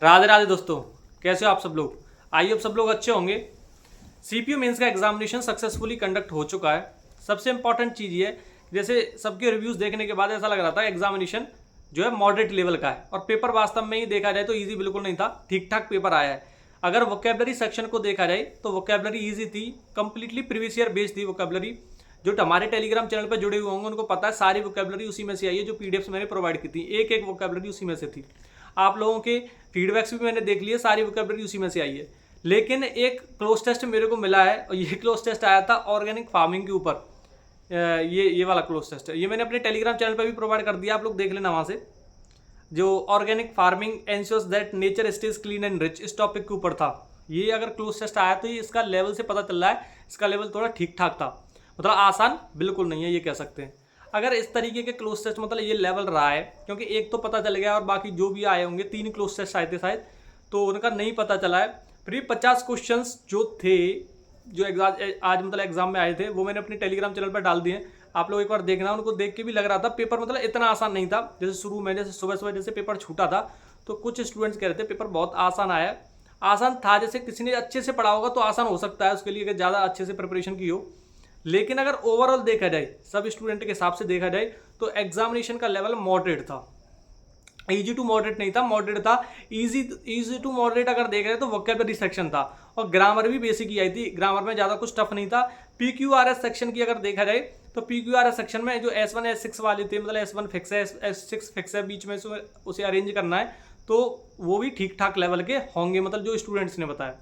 राधे राधे दोस्तों, कैसे हो आप सब लोग। आइए अब सब लोग अच्छे होंगे। सीपीयू मेंस का एग्जामिनेशन सक्सेसफुली कंडक्ट हो चुका है। सबसे इंपॉर्टेंट चीज़ ये है, जैसे सबके रिव्यूज़ देखने के बाद ऐसा लग रहा था एग्जामिनेशन जो है मॉडरेट लेवल का है, और पेपर वास्तव में ही देखा जाए तो ईजी बिल्कुल नहीं था, ठीक ठाक पेपर आया है। अगर वोकेबलरी सेक्शन को देखा जाए तो वोकेबलरी ईजी थी, कंप्लीटली प्रीवियस ईयर बेस्ड थी वोकेबलरी। जो हमारे टेलीग्राम चैनल पर जुड़े हुए होंगे उनको पता है सारी वोकेबलरी उसी में से आई है, जो पीडीएफ्स मैंने प्रोवाइड की थी, एक एक वोकेबलरी उसी में से थी। आप लोगों के फीडबैक्स भी मैंने देख लिए, सारी वोकेबलरी उसी में से आई है। लेकिन एक क्लोज टेस्ट मेरे को मिला है, और ये क्लोज टेस्ट आया था ऑर्गेनिक फार्मिंग के ऊपर। ये वाला क्लोज टेस्ट है, ये मैंने अपने टेलीग्राम चैनल पर भी प्रोवाइड कर दिया, आप लोग देख लेना वहाँ से। जो organic farming ensures that nature stage clean and rich, इस टॉपिक के ऊपर था। ये अगर क्लोज टेस्ट आया तो ये इसका लेवल से पता चल रहा है, इसका लेवल थोड़ा ठीक ठाक था, मतलब आसान बिल्कुल नहीं है ये कह सकते हैं। अगर इस तरीके के क्लोज टेस्ट मतलब ये लेवल रहा है, क्योंकि एक तो पता चल गया और बाकी जो भी आए होंगे 3 क्लोज टेस्ट आए थे शायद, तो उनका नहीं पता चला है। फिर 50 क्वेश्चंस जो थे जो एग्जाम आज मतलब एग्जाम में आए थे वो मैंने अपने टेलीग्राम चैनल पर डाल दिए, आप लोग एक बार देखना। उनको देख के भी लग रहा था पेपर मतलब इतना आसान नहीं था। जैसे शुरू में जैसे सुबह सुबह जैसे पेपर छूटा था तो कुछ स्टूडेंट्स कह रहे थे पेपर बहुत आसान आया। आसान था, जैसे किसी ने अच्छे से पढ़ा होगा तो आसान हो सकता है उसके लिए, अगर ज़्यादा अच्छे से प्रिपरेशन की हो। लेकिन अगर ओवरऑल देखा जाए, सब स्टूडेंट के हिसाब से देखा जाए, तो एग्जामिनेशन का लेवल मॉडरेट था, इजी टू मॉडरेट नहीं था, मॉडरेट था। इजी टू मॉडरेट अगर देख रहे हैं तो वोकेबलरी सेक्शन था, और ग्रामर भी बेसिक ही आई थी, ग्रामर में ज़्यादा कुछ टफ नहीं था। पीक्यूआरएस सेक्शन की अगर देखा जाए तो पीक्यूआरएस सेक्शन में जो S1 S6 वाले थे, मतलब S1 फिक्स है, S6 फिक्स है, बीच में से उसे अरेंज करना है, तो वो भी ठीक ठाक लेवल के होंगे, मतलब जो स्टूडेंट्स ने बताया।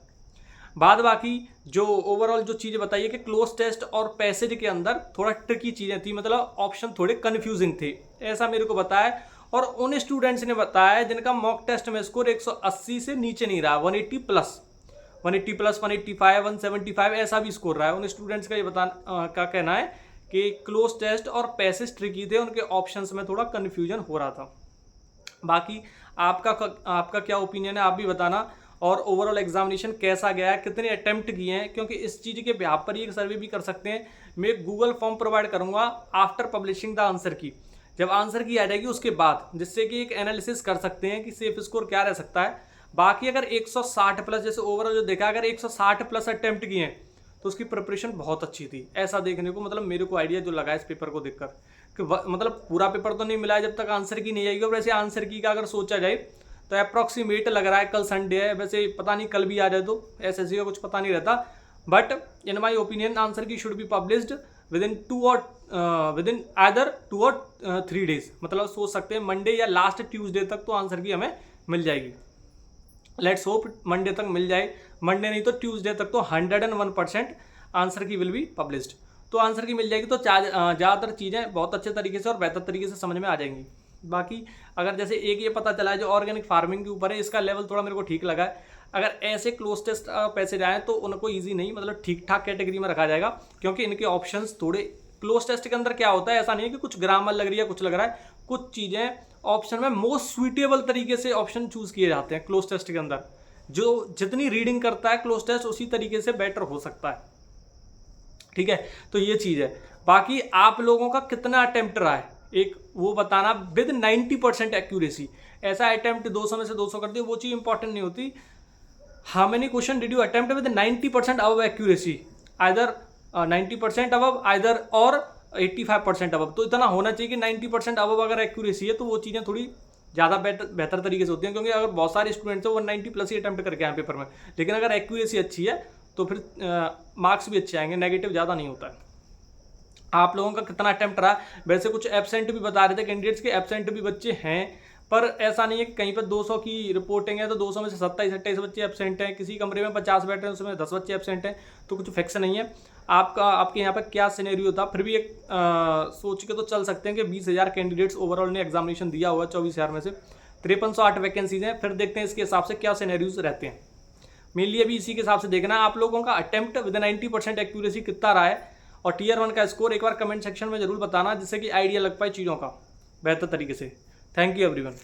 बाद बाकी जो ओवरऑल जो चीज़ें बताइए कि क्लोज टेस्ट और पैसेज के अंदर थोड़ा ट्रिकी चीज़ें थी, मतलब ऑप्शन थोड़े कन्फ्यूजिंग थे, ऐसा मेरे को बताया। और उन स्टूडेंट्स ने बताया जिनका मॉक टेस्ट में स्कोर 180 से नीचे नहीं रहा, 180 प्लस, 185, 175 ऐसा भी स्कोर रहा है। उन स्टूडेंट्स का ये का कहना है कि क्लोज टेस्ट और पैसेज ट्रिकी थे, उनके ऑप्शंस में थोड़ा कन्फ्यूजन हो रहा था। बाकी आपका क्या ओपिनियन है आप भी बताना, और ओवरऑल एग्जामिनेशन कैसा गया है, कितने अटेम्प्ट किए हैं, क्योंकि इस चीज़ के बिहाफ पर एक सर्वे भी कर सकते हैं। मैं गूगल फॉर्म प्रोवाइड करूंगा आफ्टर पब्लिशिंग द आंसर की, जब आंसर की आ जाएगी उसके बाद, जिससे कि एक एनालिसिस कर सकते हैं कि सेफ स्कोर क्या रह सकता है। बाकी अगर 160 प्लस, जैसे ओवरऑल जो देखा, अगर 160 प्लस अटेम्प्ट किए हैं तो उसकी प्रिपरेशन बहुत अच्छी थी, ऐसा देखने को मतलब मेरे को आइडिया जो लगा इस पेपर को देखकर, कि मतलब पूरा पेपर तो नहीं मिला है जब तक आंसर की नहीं आएगी। और वैसे आंसर की का अगर सोचा जाए तो अप्रॉक्सीमेट लग रहा है, कल संडे है, वैसे पता नहीं कल भी आ जाए तो एसएससी का कुछ पता नहीं रहता, but in my opinion answer की should be published within 2 और 3 डेज, मतलब सोच सकते हैं मंडे या लास्ट ट्यूसडे तक तो आंसर की हमें मिल जाएगी। लेट्स होप मंडे तक मिल जाए, मंडे नहीं तो ट्यूसडे तक तो 101% आंसर की विल बी पब्लिश्ड, तो आंसर की मिल जाएगी, तो ज़्यादातर चीज़ें बहुत अच्छे तरीके से और बेहतर तरीके से समझ में आ जाएंगी। बाकी अगर जैसे एक ये पता चला है जो ऑर्गेनिक फार्मिंग के ऊपर है, इसका लेवल थोड़ा मेरे को ठीक लगा है। अगर ऐसे क्लोज टेस्ट पैसे जाएँ तो उनको ईजी नहीं, मतलब ठीक ठाक कैटेगरी में रखा जाएगा, क्योंकि इनके ऑप्शंस थोड़े, क्लोज टेस्ट के अंदर क्या होता है, ऐसा नहीं है कि कुछ ग्रामर लग रही है, कुछ लग रहा है, कुछ चीज़ें ऑप्शन में मोस्ट सुइटेबल तरीके से ऑप्शन चूज किए जाते हैं क्लोज टेस्ट के अंदर। जो जितनी रीडिंग करता है क्लोज टेस्ट उसी तरीके से बेटर हो सकता है, ठीक है। तो ये चीज़ है। बाकी आप लोगों का कितना अटेम्प्ट रहा है एक वो बताना विद 90% एक्यूरेसी। ऐसा अटेम्प्ट 200 में से 200 कर दिए, वो चीज़ इंपॉर्टेंट नहीं होती। How many question did you attempt with 90% above accuracy, either 90% above either और 85% अबव, तो इतना होना चाहिए कि 90% अबव अगर एक्यूरेसी है तो वो चीज़ें थोड़ी ज़्यादा बेहतर तरीके से होती हैं, क्योंकि अगर बहुत सारे स्टूडेंट्स हैं वो 90 प्लस ही अटेम्प्ट करके आए पेपर में, लेकिन अगर एक्यूरेसी अच्छी है तो फिर मार्क्स भी अच्छे आएंगे, नेगेटिव ज़्यादा नहीं होता है। आप लोगों का कितना अटेम्प्ट रहा, वैसे कुछ एब्सेंट भी बता रहे थे कैंडिडेट्स के, एब्सेंट भी बच्चे हैं, पर ऐसा नहीं है कि कहीं पर 200 की रिपोर्टिंग है तो 200 में से 27-28 बच्चे एब्सेंट हैं, किसी कमरे में 50 बैठे हैं उसमें 10 बच्चे एब्सेंट हैं, तो कुछ फिक्स नहीं है। आपके यहाँ पर क्या सिनेरियो था, फिर भी एक सोच के तो चल सकते हैं कि 20,000 कैंडिडेट्स ओवरऑल ने एग्जामिनेशन दिया हुआ है, 24,000 में से 5308 वैकेंसीज हैं। फिर देखते हैं इसके हिसाब से क्या सिनेरियोज रहते हैं, मेनली अभी इसी के हिसाब से देखना है आप लोगों का अटेम्प्ट विद 90% एक्यूरेसी कितना रहा है, और टीयर 1 का स्कोर एक बार कमेंट सेक्शन में जरूर बताना, जिससे कि आइडिया लग पाए चीज़ों का बेहतर तरीके से। Thank you everyone.